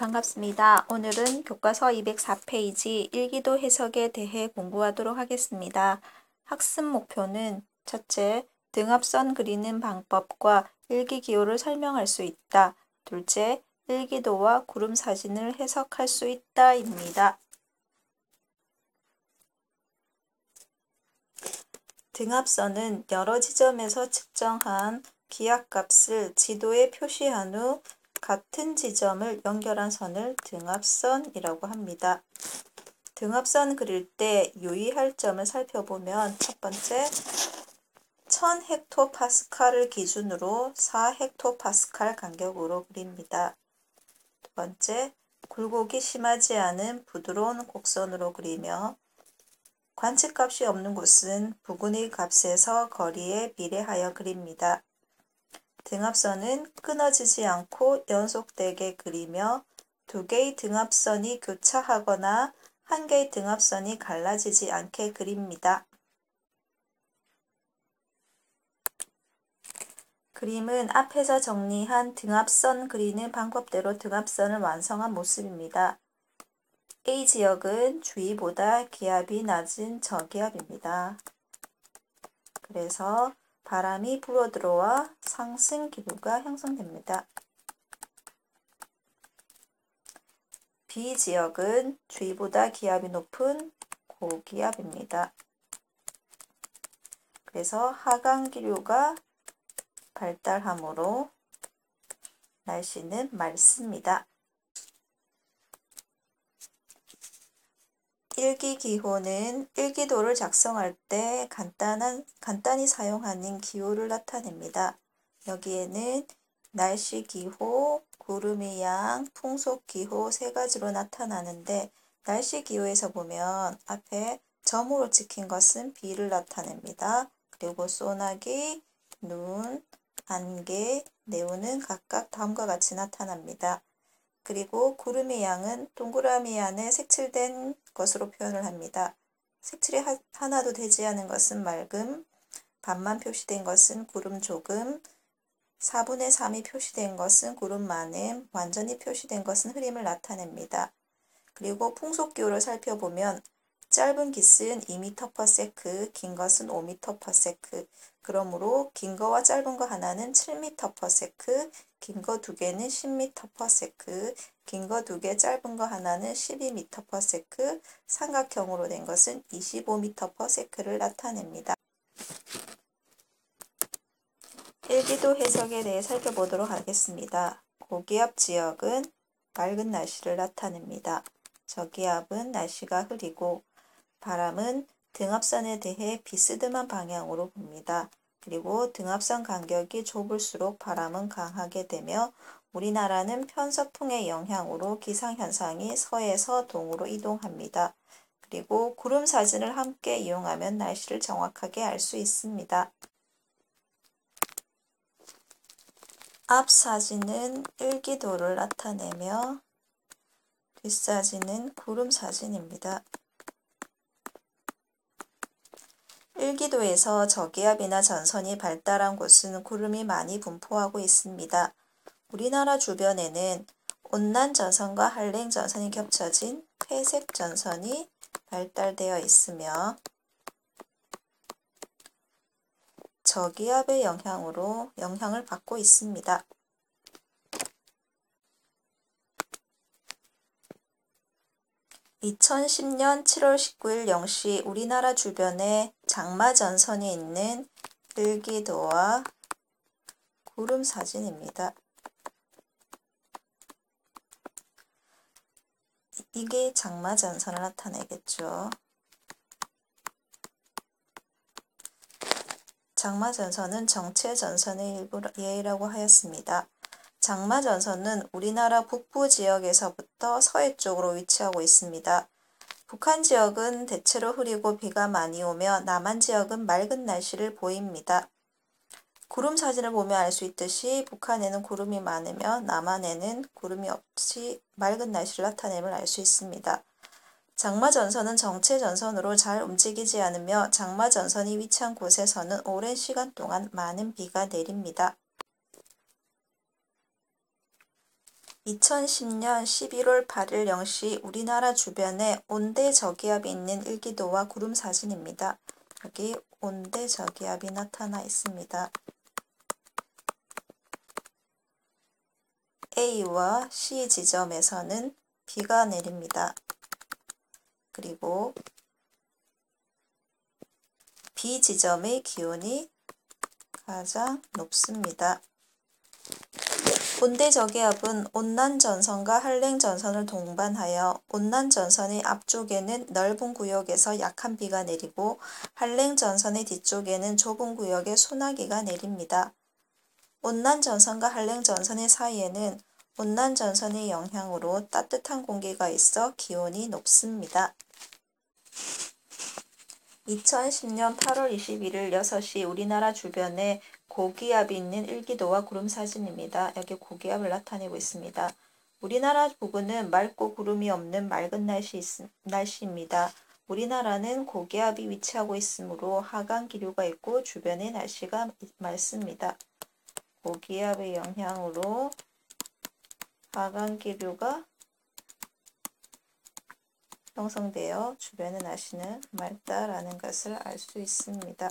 반갑습니다. 오늘은 교과서 204페이지 일기도 해석에 대해 공부하도록 하겠습니다. 학습 목표는 첫째, 등압선 그리는 방법과 일기기호를 설명할 수 있다. 둘째, 일기도와 구름 사진을 해석할 수 있다 입니다. 등압선은 여러 지점에서 측정한 기압값을 지도에 표시한 후 같은 지점을 연결한 선을 등압선이라고 합니다. 등압선 그릴 때 유의할 점을 살펴보면 첫 번째, 1000헥토파스칼을 기준으로 4헥토파스칼 간격으로 그립니다. 두 번째, 굴곡이 심하지 않은 부드러운 곡선으로 그리며 관측값이 없는 곳은 부근의 값에서 거리에 비례하여 그립니다. 등압선은 끊어지지 않고 연속되게 그리며 두 개의 등압선이 교차하거나 한 개의 등압선이 갈라지지 않게 그립니다. 그림은 앞에서 정리한 등압선 그리는 방법대로 등압선을 완성한 모습입니다. A 지역은 주위보다 기압이 낮은 저기압입니다. 그래서 바람이 불어들어와 상승 기류가 형성됩니다. B 지역은 주위보다 기압이 높은 고기압입니다. 그래서 하강 기류가 발달하므로 날씨는 맑습니다. 일기기호는 일기도를 작성할 때 간단히 사용하는 기호를 나타냅니다. 여기에는 날씨기호, 구름의 양, 풍속기호 세 가지로 나타나는데 날씨기호에서 보면 앞에 점으로 찍힌 것은 비를 나타냅니다. 그리고 소나기, 눈, 안개, 네오는 각각 다음과 같이 나타납니다. 그리고 구름의 양은 동그라미 안에 색칠된 것으로 표현을 합니다. 색칠이 하나도 되지 않은 것은 맑음, 반만 표시된 것은 구름 조금, 4분의 3이 표시된 것은 구름 많음, 완전히 표시된 것은 흐림을 나타냅니다. 그리고 풍속기호를 살펴보면 짧은 깃은 2m/s, 긴 것은 5m/s. 그러므로 긴 거와 짧은 거 하나는 7m/s, 긴 거 두 개는 10m/s, 긴 거 두 개, 짧은 거 하나는 12m/s, 삼각형으로 된 것은 25m/s를 나타냅니다. 일기도 해석에 대해 살펴보도록 하겠습니다. 고기압 지역은 맑은 날씨를 나타냅니다. 저기압은 날씨가 흐리고 바람은 등압선에 대해 비스듬한 방향으로 붑니다. 그리고 등압선 간격이 좁을수록 바람은 강하게 되며 우리나라는 편서풍의 영향으로 기상현상이 서에서 동으로 이동합니다. 그리고 구름 사진을 함께 이용하면 날씨를 정확하게 알 수 있습니다. 앞 사진은 일기도를 나타내며 뒷사진은 구름 사진입니다. 일기도에서 저기압이나 전선이 발달한 곳은 구름이 많이 분포하고 있습니다. 우리나라 주변에는 온난 전선과 한랭 전선이 겹쳐진 회색 전선이 발달되어 있으며 저기압의 영향을 받고 있습니다. 2010년 7월 19일 0시 우리나라 주변에 장마전선이 있는 일기도와 구름 사진입니다. 이게 장마전선을 나타내겠죠. 장마전선은 정체전선의 예라고 하였습니다. 장마전선은 우리나라 북부 지역에서부터 서해 쪽으로 위치하고 있습니다. 북한 지역은 대체로 흐리고 비가 많이 오며 남한 지역은 맑은 날씨를 보입니다. 구름 사진을 보면 알 수 있듯이 북한에는 구름이 많으며 남한에는 구름이 없이 맑은 날씨를 나타냄을 알 수 있습니다. 장마전선은 정체전선으로 잘 움직이지 않으며 장마전선이 위치한 곳에서는 오랜 시간 동안 많은 비가 내립니다. 2010년 11월 8일 0시 우리나라 주변에 온대 저기압이 있는 일기도와 구름 사진입니다. 여기 온대 저기압이 나타나 있습니다. A와 C 지점에서는 비가 내립니다. 그리고 B 지점의 기온이 가장 높습니다. 온대 저기압은 온난전선과 한랭전선을 동반하여 온난전선의 앞쪽에는 넓은 구역에서 약한 비가 내리고 한랭전선의 뒤쪽에는 좁은 구역에 소나기가 내립니다. 온난전선과 한랭전선의 사이에는 온난전선의 영향으로 따뜻한 공기가 있어 기온이 높습니다. 2010년 8월 21일 6시 우리나라 주변에 고기압이 있는 일기도와 구름 사진입니다. 여기 고기압을 나타내고 있습니다. 우리나라 부근은 맑고 구름이 없는 맑은 날씨입니다. 우리나라는 고기압이 위치하고 있으므로 하강 기류가 있고 주변의 날씨가 맑습니다. 고기압의 영향으로 하강 기류가 형성되어 주변의 날씨는 맑다라는 것을 알 수 있습니다.